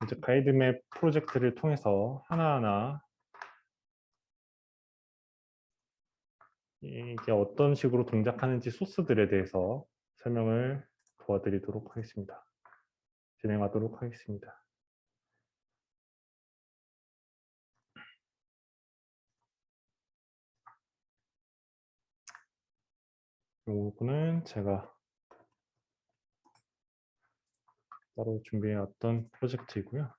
이제 가이드맵 프로젝트를 통해서 하나하나 이게 어떤 식으로 동작하는지 소스들에 대해서 설명을 도와드리도록 하겠습니다. 진행하도록 하겠습니다. 요거는 제가 따로 준비해왔던 프로젝트이고요.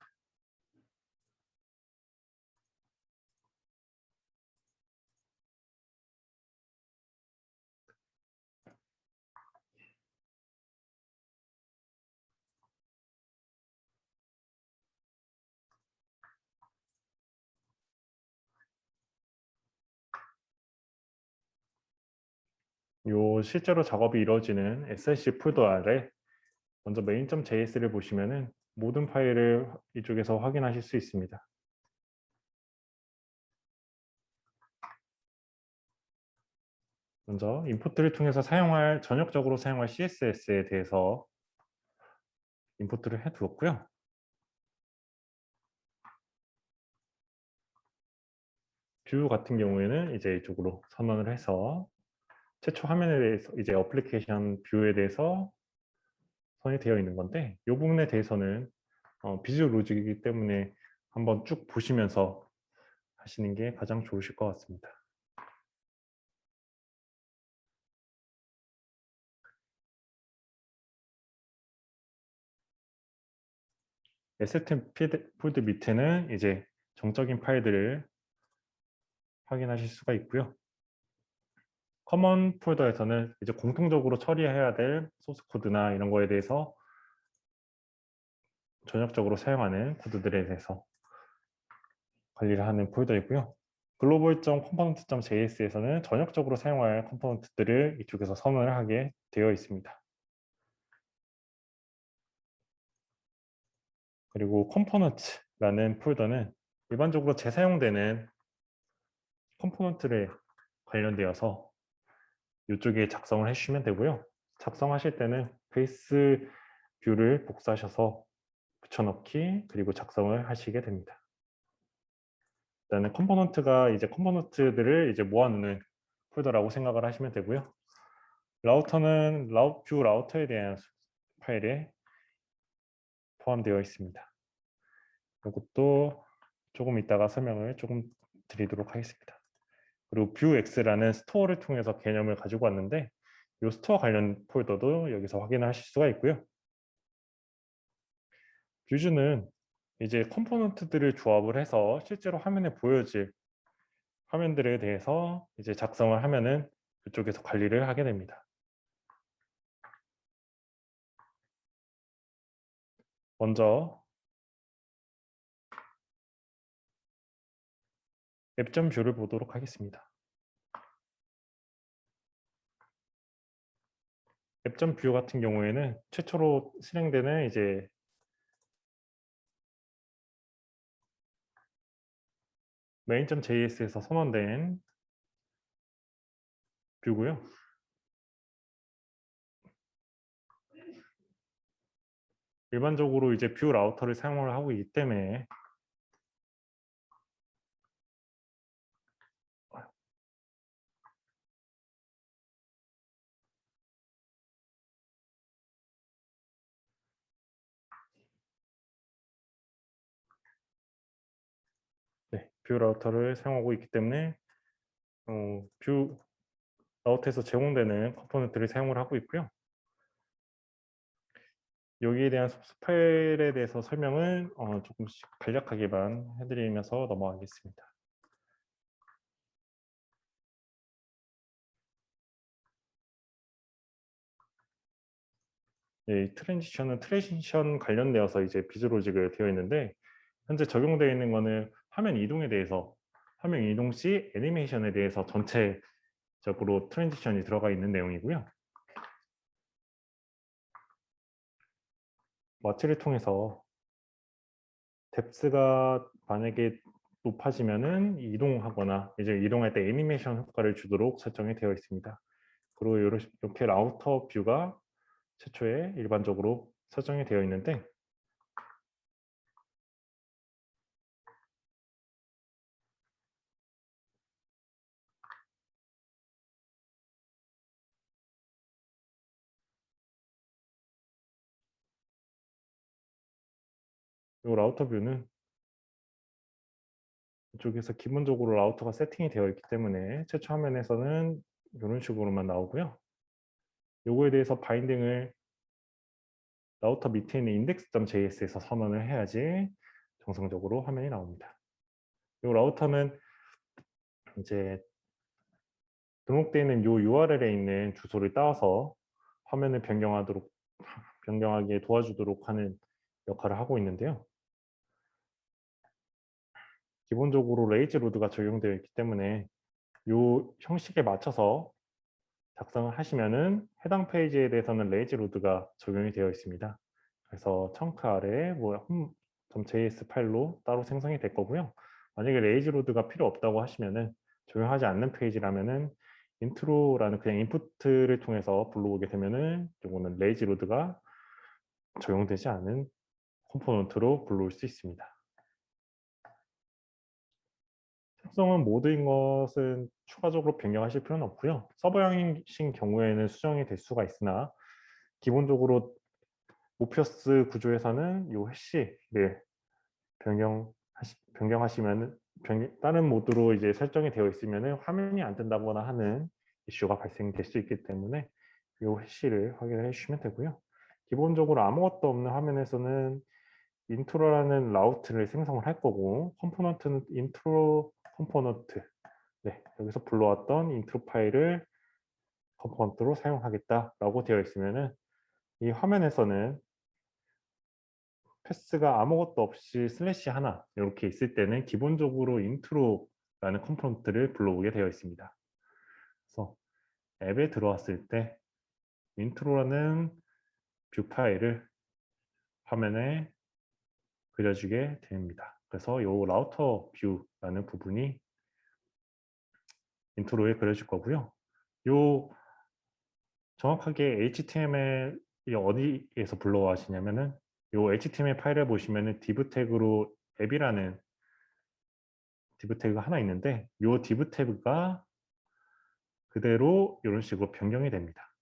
요 실제로 작업이 이루어지는 SLC 폴더 아래 먼저 main.js를 보시면은 모든 파일을 이쪽에서 확인하실 수 있습니다. 먼저 인풋들을 통해서 전역적으로 사용할 CSS에 대해서 인풋들을 해두었고요. 뷰 같은 경우에는 이제 이쪽으로 선언을 해서 최초 화면에 대해서 이제 어플리케이션 뷰에 대해서 선이 되어 있는 건데 이 부분에 대해서는 비주얼 로직이기 때문에 한번 쭉 보시면서 하시는 게 가장 좋으실 것 같습니다. 에셋템 폴드 밑에는 이제 정적인 파일들을 확인하실 수가 있고요. 커먼 폴더에서는 이제 공통적으로 처리해야 될 소스 코드나 이런 거에 대해서 전역적으로 사용하는 코드들에 대해서 관리를 하는 폴더이고요. global.component.js에서는 전역적으로 사용할 컴포넌트들을 이쪽에서 선언을 하게 되어 있습니다. 그리고 컴포넌트라는 폴더는 일반적으로 재사용되는 컴포넌트에 관련되어서 이쪽에 작성을 해주시면 되고요. 작성하실 때는 베이스 뷰를 복사하셔서 붙여넣기 그리고 작성을 하시게 됩니다. 일단은 컴포넌트가 이제 컴포넌트들을 이제 모아놓는 폴더라고 생각을 하시면 되고요. 라우터는 뷰 라우터에 대한 파일에 포함되어 있습니다. 이것도 조금 이따가 설명을 조금 드리도록 하겠습니다. 그리고 뷰X라는 스토어를 통해서 개념을 가지고 왔는데 이 스토어 관련 폴더도 여기서 확인하실 수가 있고요. 뷰즈는 이제 컴포넌트들을 조합을 해서 실제로 화면에 보여질 화면들에 대해서 이제 작성을 하면은 이쪽에서 관리를 하게 됩니다. 먼저 앱.뷰를 보도록 하겠습니다. 앱.뷰 같은 경우에는 최초로 실행되는 이제 main.js에서 선언된 뷰고요. 일반적으로 이제 뷰 라우터를 사용을 하고 있기 때문에 네, 뷰 라우터를 사용하고 있기 때문에 뷰 라우터에서 제공되는 컴포넌트를 사용을 하고 있고요. 여기에 대한 소스 파일에 대해서 설명을 조금씩 간략하게만 해드리면서 넘어가겠습니다. 이 트랜지션 관련되어서 이제 비즈로직을 되어 있는데 현재 적용되어 있는 거는 화면 이동에 대해서 화면 이동 시 애니메이션에 대해서 전체적으로 트랜지션이 들어가 있는 내용이고요. 마취를 통해서 뎁스가 만약에 높아지면은 이동하거나 이제 이동할 때 애니메이션 효과를 주도록 설정이 되어 있습니다. 그리고 이렇게 라우터 뷰가 최초에 일반적으로 설정이 되어 있는데 이 라우터 뷰는 이쪽에서 기본적으로 라우터가 세팅이 되어 있기 때문에 최초 화면에서는 이런 식으로만 나오고요. 요거에 대해서 바인딩을 라우터 밑에 있는 index.js에서 선언을 해야지 정상적으로 화면이 나옵니다. 이 라우터는 이제 등록되어 있는 이 URL에 있는 주소를 따와서 화면을 변경하게 도와주도록 하는 역할을 하고 있는데요. 기본적으로 레이지 로드가 적용되어 있기 때문에 이 형식에 맞춰서 작성을 하시면은 해당 페이지에 대해서는 레이지 로드가 적용이 되어 있습니다. 그래서 청크 아래에 홈.js 파일로 따로 생성이 될 거고요. 만약에 레이지 로드가 필요 없다고 하시면은 적용하지 않는 페이지라면은 인트로라는 그냥 인풋을 통해서 불러오게 되면은 이거는 레이지 로드가 적용되지 않은 컴포넌트로 불러올 수 있습니다. 특성은 모드인 것은 추가적으로 변경하실 필요는 없고요. 서버형이신 경우에는 수정이 될 수가 있으나 기본적으로 모피어스 구조에서는 이 해시를 변경하시면 다른 모드로 이제 설정이 되어 있으면 화면이 안 뜬다거나 하는 이슈가 발생될 수 있기 때문에 이 해시를 확인을 해주시면 되고요. 기본적으로 아무것도 없는 화면에서는 인트로라는 라우트를 생성을 할 거고 컴포넌트는 인트로 컴포넌트 여기서 불러왔던 인트로 파일을 컴포넌트로 사용하겠다라고 되어 있으면은 이 화면에서는 패스가 아무것도 없이 슬래시 하나 이렇게 있을 때는 기본적으로 인트로라는 컴포넌트를 불러오게 되어 있습니다. 그래서 앱에 들어왔을 때 인트로라는 뷰 파일을 화면에 그려주게 됩니다. 그래서 이 라우터 뷰라는 부분이 인트로에 그려질 거고요. 요 정확하게 HTML이 어디에서 불러와시냐면은 요 HTML 파일을 보시면은 div 태그로 앱이라는 div 태그가 하나 있는데 요 div 태그가 그대로 이런 식으로 변경이 됩니다.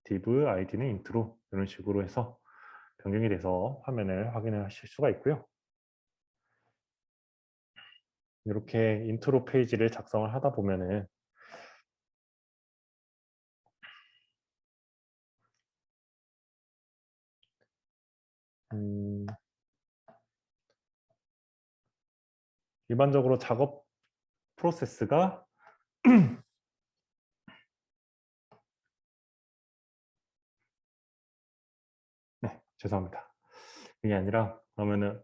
div id는 intro 이런 식으로 해서 변경이 돼서 화면을 확인을 하실 수가 있고요. 이렇게 인트로 페이지를 작성을 하다 보면은 일반적으로 작업 프로세스가 네, 죄송합니다. 그게 아니라 그러면은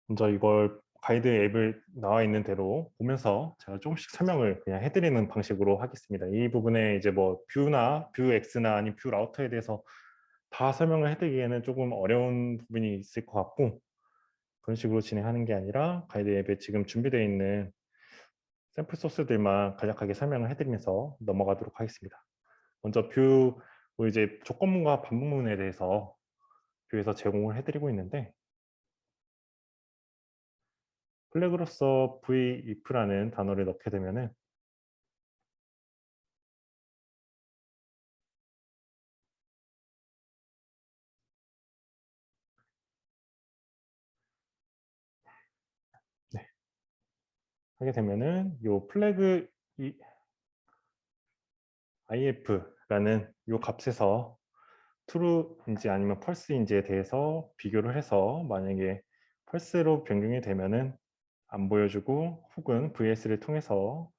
먼저 이걸 가이드 앱을 나와 있는 대로 보면서 제가 조금씩 설명을 그냥 해드리는 방식으로 하겠습니다. 이 부분에 이제 뭐 뷰나 뷰 X나 아니면 뷰 라우터에 대해서 다 설명을 해드리기에는 조금 어려운 부분이 있을 것 같고 그런 식으로 진행하는 게 아니라 가이드 앱에 지금 준비되어 있는 샘플 소스들만 간략하게 설명을 해드리면서 넘어가도록 하겠습니다. 먼저 뷰 이제 조건문과 반복문에 대해서 뷰에서 제공을 해드리고 있는데 플래그로서 v-if라는 단어를 넣게 되면은 네, 하게 되면은 요 플래그 if라는 요 값에서 true인지 아니면 false인지에 대해서 비교를 해서 만약에 false로 변경이 되면은 안 보여주고 혹은 vs를 통해서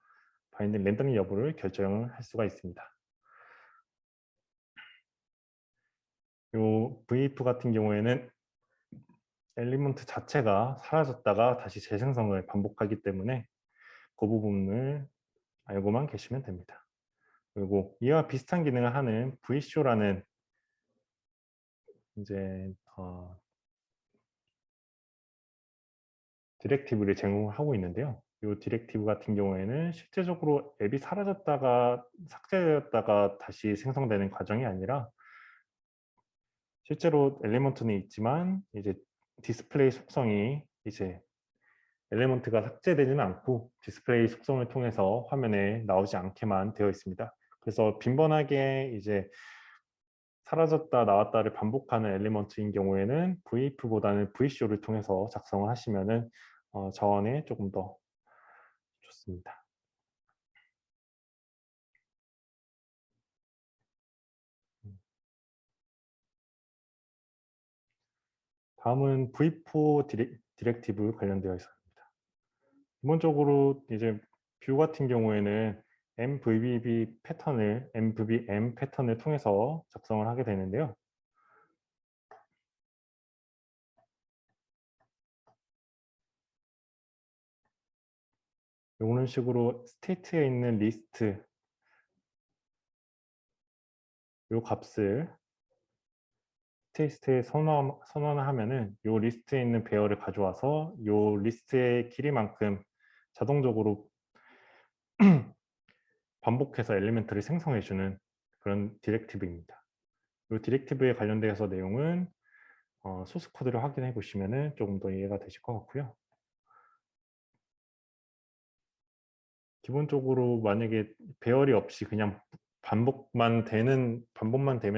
바인딩 랜덤 여부를 결정을 할 수가 있습니다. 요 v-if 같은 경우에는 엘리먼트 자체가 사라졌다가 다시 재생성을 반복하기 때문에 그 부분을 알고만 계시면 됩니다. 그리고 이와 비슷한 기능을 하는 vshow라는 이제 디렉티브를 제공하고 있는데요. 이 디렉티브 같은 경우에는 실제적으로 앱이 사라졌다가 삭제되었다가 다시 생성되는 과정이 아니라 실제로 엘리먼트는 있지만 이제 디스플레이 속성이 이제 엘리먼트가 삭제되지는 않고 디스플레이 속성을 통해서 화면에 나오지 않게만 되어 있습니다. 그래서 빈번하게 이제 사라졌다 나왔다를 반복하는 엘리먼트인 경우에는 VIF보다는 VCO를 통해서 작성을 하시면은 자원에 조금 더 좋습니다. 다음은 V4 디렉티브 관련되어 있습니다. 기본적으로 이제 뷰 같은 경우에는 MVVM 패턴을 통해서 작성을 하게 되는데요. 이런 식으로 스테이트에 있는 리스트 요 값을 스테이트에 선언을 하면은 요 리스트에 있는 배열을 가져와서 요 리스트의 길이만큼 자동적으로 반복해서 엘리멘트를 생성해 주는 그런 디렉티브입니다. 이 디렉티브에 관련돼서 내용은 소스 코드를 확인해 보시면은 조금 더 이해가 되실 것 같고요. 기본적으로 만약에 배열이 없이 그냥 반복만 되면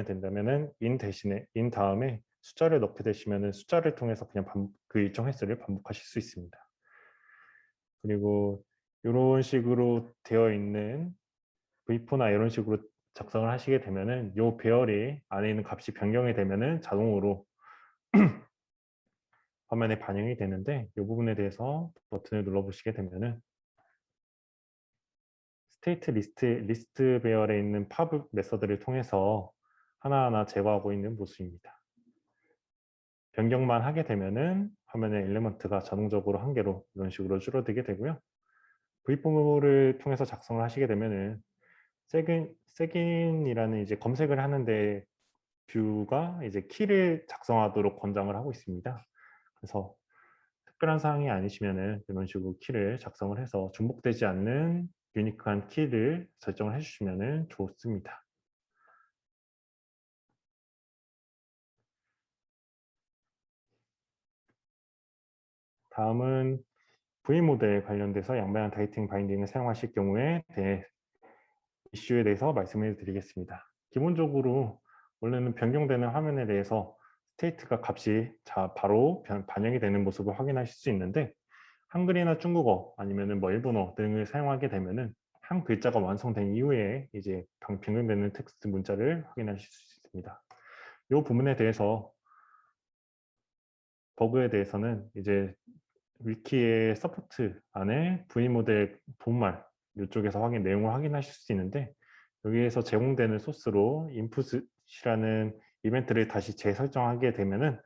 된다면은 in 다음에 숫자를 넣게 되시면은 숫자를 통해서 그냥 그 일정 횟수를 반복하실 수 있습니다. 그리고 이런 식으로 되어 있는 V4나 이런 식으로 작성을 하시게 되면은 요 배열이 안에 있는 값이 변경이 되면은 자동으로 화면에 반영이 되는데 이 부분에 대해서 버튼을 눌러 보시게 되면은 스테이트 리스트 배열에 있는 팝업 메서드를 통해서 하나하나 제거하고 있는 모습입니다. 변경만 하게 되면은 화면의 엘리먼트가 자동적으로 한 개로 이런 식으로 줄어들게 되고요. V4를 통해서 작성을 하시게 되면은 세긴이라는 이제 검색을 하는데 뷰가 이제 키를 작성하도록 권장을 하고 있습니다. 그래서 특별한 사항이 아니시면은 이런 식으로 키를 작성을 해서 중복되지 않는 유니크한 키를 설정을 해주시면은 좋습니다. 다음은 V모델 관련돼서 양방향 타이팅 바인딩을 사용하실 경우에 이슈에 대해서 말씀을 드리겠습니다. 기본적으로 원래는 변경되는 화면에 대해서 스테이트가 값이 바로 반영이 되는 모습을 확인하실 수 있는데 한글이나 중국어 아니면은 뭐 일본어 등을 사용하게 되면은 한 글자가 완성된 이후에 이제 변경되는 텍스트 문자를 확인하실 수 있습니다. 이 부분에 대해서 버그에 대해서는 이제 위키의 서포트 안에 V모델 본말 이쪽에서 내용을 확인하실 수 있는데 여기에서 제공되는 소스로 input이라는 이벤트를 다시 재설정하게 되면은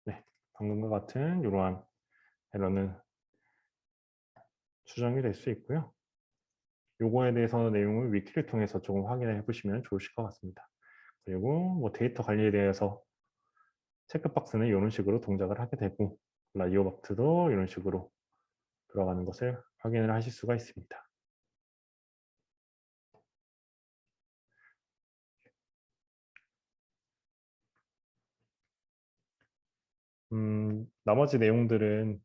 네, 방금과 같은 이러한 에러는 수정이 될 수 있고요. 요거에 대해서 내용을 위키를 통해서 조금 확인을 해보시면 좋으실 것 같습니다. 그리고 뭐 데이터 관리에 대해서 체크박스는 이런 식으로 동작을 하게 되고 라디오 박트도 이런 식으로 들어가는 것을 확인을 하실 수가 있습니다. 나머지 내용들은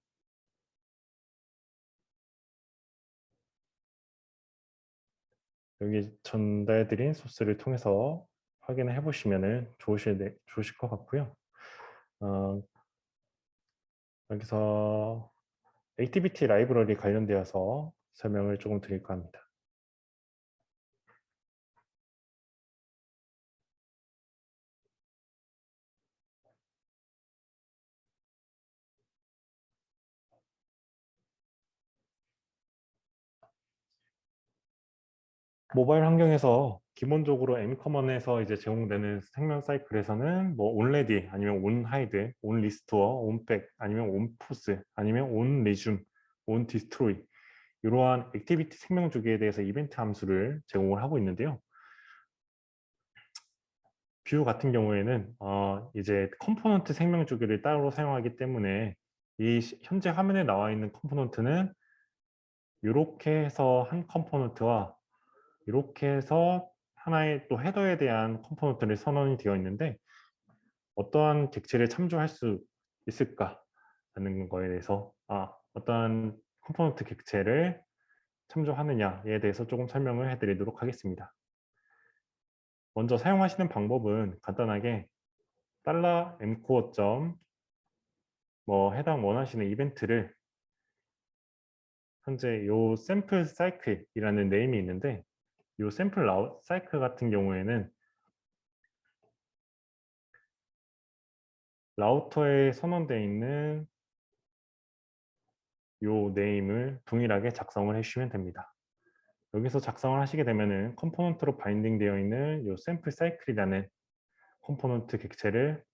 여기 전달드린 소스를 통해서 확인을 해보시면 좋으실 것 같고요. 어, 여기서 액티비티 라이브러리 관련되어서 설명을 조금 드릴까 합니다. 모바일 환경에서 기본적으로 M커먼에서 이제 제공되는 생명 사이클에서는 뭐 onReady 아니면 onHide, onRestore, onBack 아니면 onPause 아니면 onResume, onDestroy 이러한 액티비티 생명 주기에 대해서 이벤트 함수를 제공을 하고 있는데요. 뷰 같은 경우에는 이제 컴포넌트 생명 주기를 따로 사용하기 때문에 이 현재 화면에 나와 있는 컴포넌트는 이렇게 해서 한 컴포넌트와 이렇게 해서 하나의 또 헤더에 대한 컴포넌트를 선언이 되어 있는데 어떠한 객체를 참조할 수 있을까라는 거에 대해서 어떠한 컴포넌트 객체를 참조하느냐에 대해서 조금 설명을 해드리도록 하겠습니다. 먼저 사용하시는 방법은 간단하게 $mcore 해당 원하시는 이벤트를 현재 요 샘플 사이클이라는 네임이 있는데 요 샘플 사이클 같은 경우에는 라우터에 선언되어 있는 요 네임을 동일하게 작성을 해주시면 됩니다. 여기서 작성을 하시게 되면은 컴포넌트로 바인딩 되어 있는 요 샘플 사이클이라는 컴포넌트 객체를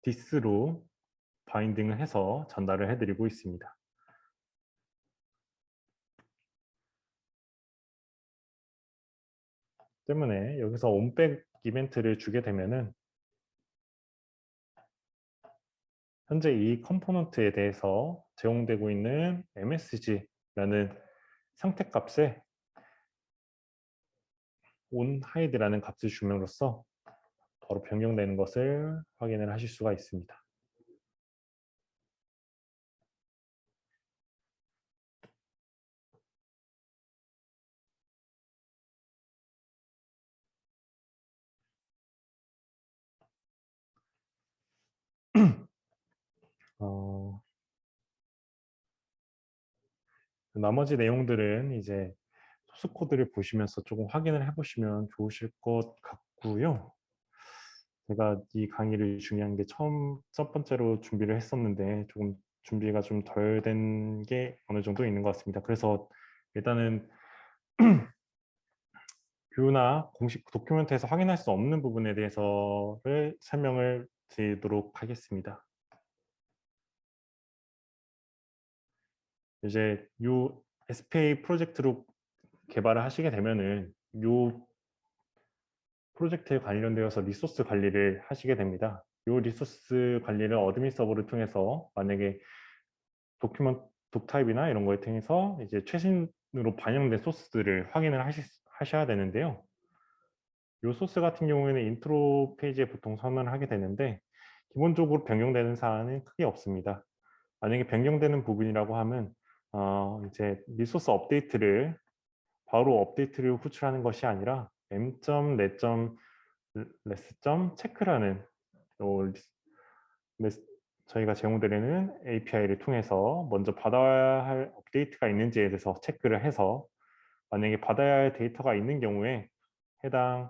this로 바인딩을 해서 전달을 해드리고 있습니다. 때문에 여기서 onback 이벤트를 주게 되면은 현재 이 컴포넌트에 대해서 제공되고 있는 msg라는 상태 값에 onHide라는 값을 줌으로써 바로 변경되는 것을 확인을 하실 수가 있습니다. 어, 나머지 내용들은 이제 소스 코드를 보시면서 조금 확인을 해보시면 좋으실 것 같고요. 제가 이 강의를 준비한 게 첫 번째로 준비를 했었는데 조금 준비가 좀 덜 된 게 어느 정도 있는 것 같습니다. 그래서 일단은 뷰나 공식 도큐멘트에서 확인할 수 없는 부분에 대해서를 설명을 드리도록 하겠습니다. 이제 이 SPA 프로젝트로 개발을 하시게 되면은 이 프로젝트에 관련되어서 리소스 관리를 하시게 됩니다. 이 리소스 관리를 어드민 서버를 통해서 만약에 독타입이나 이런 거에 통해서 이제 최신으로 반영된 소스들을 확인을 하셔야 되는데요. 이 소스 같은 경우에는 인트로 페이지에 보통 선언을 하게 되는데 기본적으로 변경되는 사항은 크게 없습니다. 만약에 변경되는 부분이라고 하면 이제 리소스 업데이트를 바로 업데이트를 호출하는 것이 아니라 m.net.less.check라는 저희가 제공드리는 API를 통해서 먼저 받아야 할 업데이트가 있는지에 대해서 체크를 해서 만약에 받아야 할 데이터가 있는 경우에 해당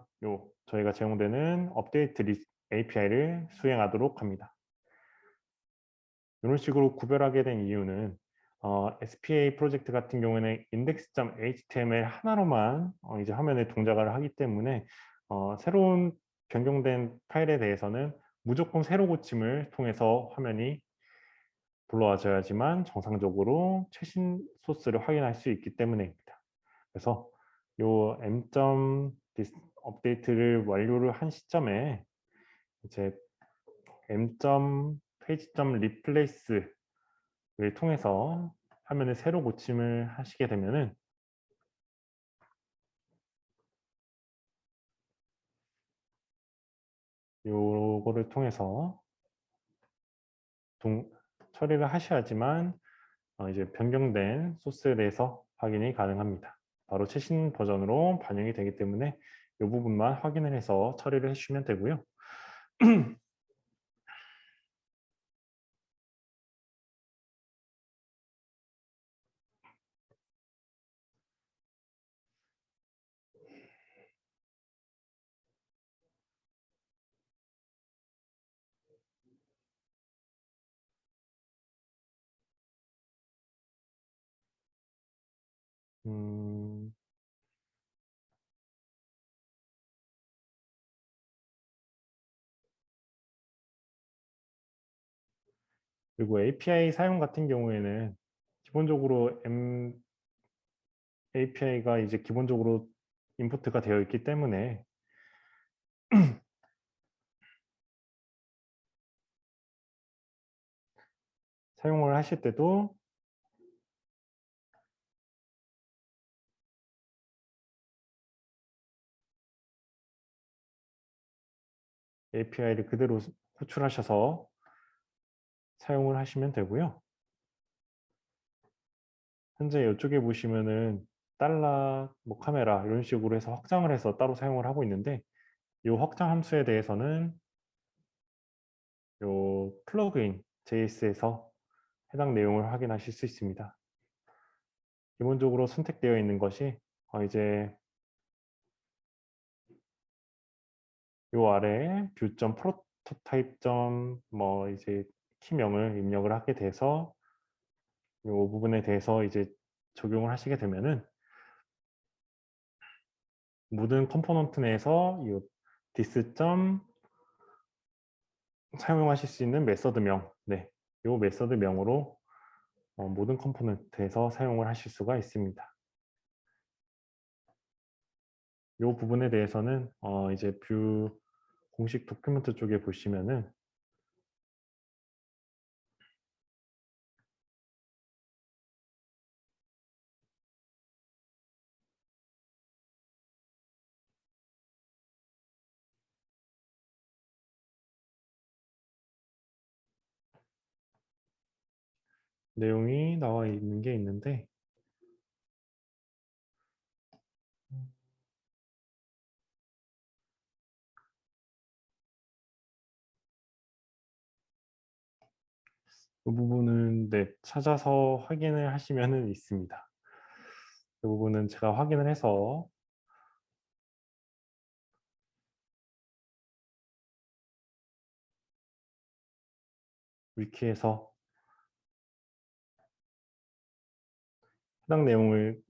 저희가 제공되는 업데이트 API를 수행하도록 합니다. 이런 식으로 구별하게 된 이유는 SPA 프로젝트 같은 경우에는 index.html 하나로만 이제 화면에 동작을 하기 때문에 새로운 변경된 파일에 대해서는 무조건 새로 고침을 통해서 화면이 불러와줘야지만 정상적으로 최신 소스를 확인할 수 있기 때문입니다. 그래서 요 업데이트를 완료를 한 시점에 이제 m.page.replace를 통해서 화면에 새로 고침을 하시게 되면은 요거를 통해서 처리를 하셔야지만 이제 변경된 소스에 대해서 확인이 가능합니다. 바로 최신 버전으로 반영이 되기 때문에 이 부분만 확인을 해서 처리를 해주시면 되고요. 음, 그리고 API 사용 같은 경우에는 기본적으로 API가 이제 기본적으로 인풋가 되어 있기 때문에 사용을 하실 때도 API를 그대로 호출하셔서 사용을 하시면 되고요. 현재 이쪽에 보시면은 달러 뭐 카메라 이런 식으로 해서 확장을 해서 따로 사용을 하고 있는데, 이 확장 함수에 대해서는 요 플러그인 JS에서 해당 내용을 확인하실 수 있습니다. 기본적으로 선택되어 있는 것이 이제 요 아래에 view.prototype. 뭐 이제 키명을 입력을 하게 돼서 요 부분에 대해서 이제 적용을 하시게 되면은 모든 컴포넌트 내에서 이 this. 사용하실 수 있는 메서드명, 네, 요 메서드명으로 모든 컴포넌트에서 사용을 하실 수가 있습니다. 요 부분에 대해서는 이제 뷰 공식 도큐멘트 쪽에 보시면은 내용이 나와 있는 게 있는데, 이 부분은 네, 찾아서 확인을 하시면은 있습니다. 이 부분은 제가 확인을 해서 위키에서 해당 내용을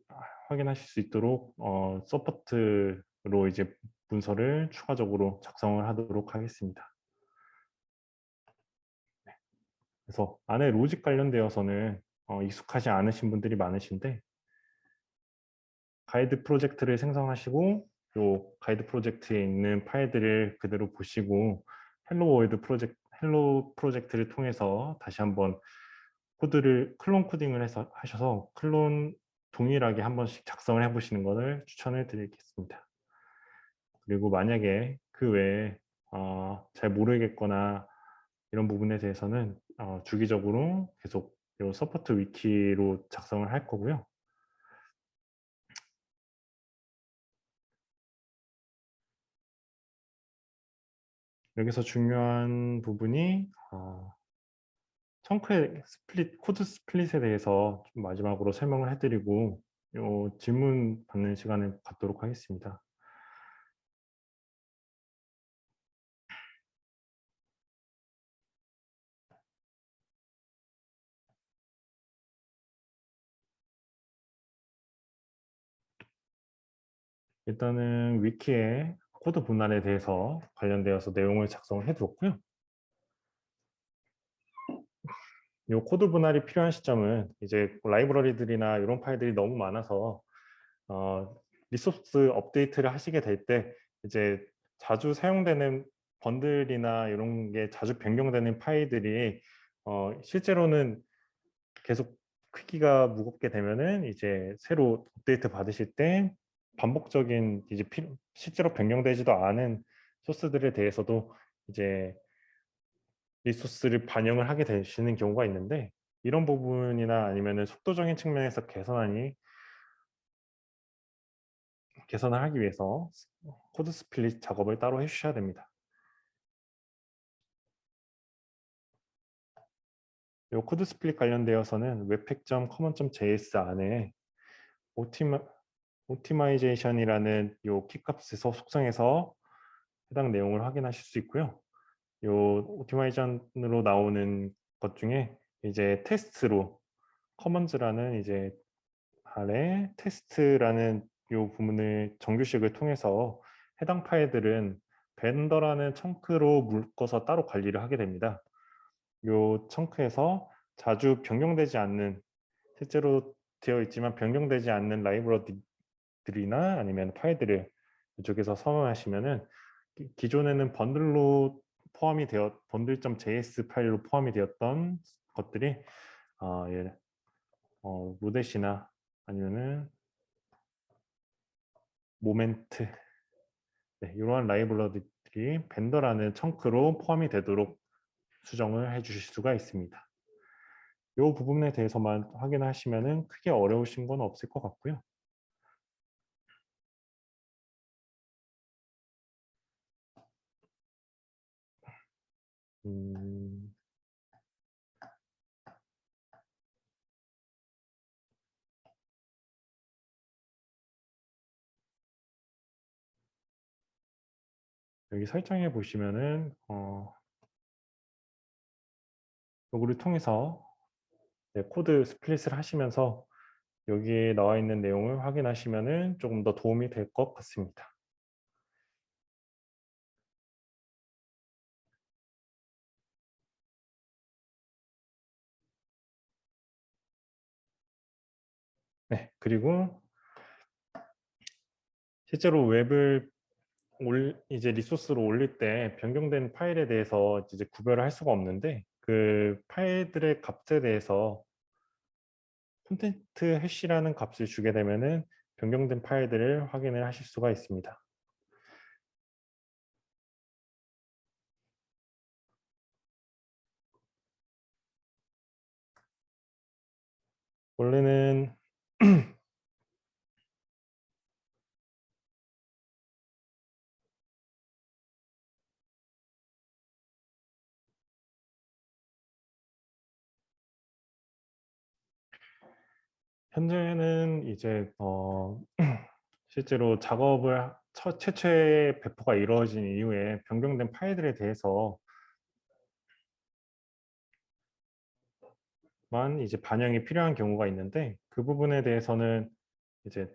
확인하실 수 있도록 서포트로 이제 문서를 추가적으로 작성을 하도록 하겠습니다. 그래서 안에 로직 관련되어서는 익숙하지 않으신 분들이 많으신데, 가이드 프로젝트를 생성하시고 요 가이드 프로젝트에 있는 파일들을 그대로 보시고 헬로 프로젝트를 통해서 다시 한번 코드를 클론 코딩을 해서 하셔서 클론 동일하게 한 번씩 작성을 해보시는 것을 추천을 드리겠습니다. 그리고 만약에 그 외에 잘 모르겠거나 이런 부분에 대해서는 주기적으로 계속 요 서포트 위키로 작성을 할 거고요. 여기서 중요한 부분이 청크의 코드 스플릿에 대해서 좀 마지막으로 설명을 해드리고 요 질문 받는 시간을 갖도록 하겠습니다. 일단은 위키에 코드 분할에 대해서 관련되어서 내용을 작성을 해두었고요. 이 코드 분할이 필요한 시점은 이제 라이브러리들이나 이런 파일들이 너무 많아서 리소스 업데이트를 하시게 될 때 이제 자주 사용되는 번들이나 이런 게 자주 변경되는 파일들이 실제로는 계속 크기가 무겁게 되면은 이제 새로 업데이트 받으실 때 반복적인 이제 실제로 변경되지도 않은 소스들에 대해서도 이제 리소스를 반영을 하게 되시는 경우가 있는데, 이런 부분이나 아니면은 속도적인 측면에서 개선을 하기 위해서 코드 스플릿 작업을 따로 해주셔야 됩니다. 이 코드 스플릿 관련되어서는 webpack.common.js 안에 오티마이제이션이라는 요 키값에서 속성에서 해당 내용을 확인하실 수 있고요. 요 오티마이제이션으로 나오는 것 중에 이제 테스트로 커먼즈라는 이제 아래 테스트라는 요 부분을 정규식을 통해서 해당 파일들은 벤더라는 청크로 묶어서 따로 관리를 하게 됩니다. 요 청크에서 자주 변경되지 않는, 실제로 되어 있지만 변경되지 않는 라이브러리들이나 아니면 파일들을 이쪽에서 선언하시면은 기존에는 번들.js 파일로 포함이 되었던 것들이 로댓이나 아니면은 모멘트, 네, 이러한 라이브러리들이 여기 벤더라는 청크로 포함이 되도록 수정을 해 주실 수가 있습니다. 이 부분에 대해서만 확인하시면은 크게 어려우신 건 없을 것 같고요. 음, 여기 설정해 보시면은 요거를 통해서 코드 스플릿을 하시면서 여기에 나와 있는 내용을 확인하시면은 조금 더 도움이 될 것 같습니다. 네, 그리고 실제로 웹을 이제 리소스로 올릴 때 변경된 파일에 대해서 이제 구별을 할 수가 없는데 그 파일들의 값에 대해서 콘텐트 해시라는 값을 주게 되면은 변경된 파일들을 확인을 하실 수가 있습니다. 원래는 현재는 이제 실제로 작업을 최초의 배포가 이루어진 이후에 변경된 파일들에 대해서만 이제 반영이 필요한 경우가 있는데 그 부분에 대해서는 이제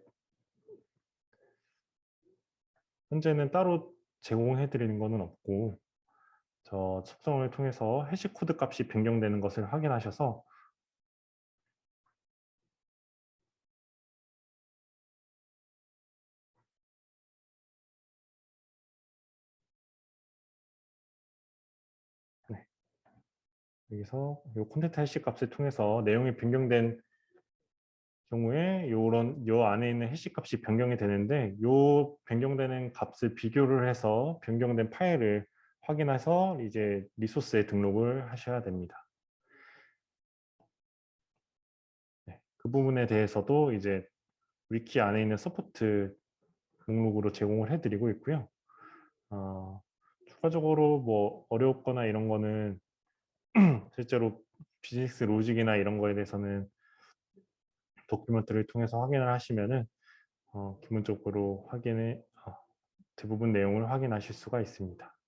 현재는 따로 제공해 드리는 거는 없고 저 습성을 통해서 해시 코드 값이 변경되는 것을 확인하셔서 네, 여기서 요 콘텐트 해시 값을 통해서 내용이 변경된 경우에 요런 요 안에 있는 해시 값이 변경이 되는데 요 변경되는 값을 비교를 해서 변경된 파일을 확인해서 이제 리소스에 등록을 하셔야 됩니다. 네, 그 부분에 대해서도 이제 위키 안에 있는 서포트 목록으로 제공을 해드리고 있고요. 추가적으로 뭐 어렵거나 이런 거는 실제로 비즈니스 로직이나 이런 거에 대해서는 도큐멘트를 통해서 확인을 하시면은 기본적으로 대부분 내용을 확인하실 수가 있습니다.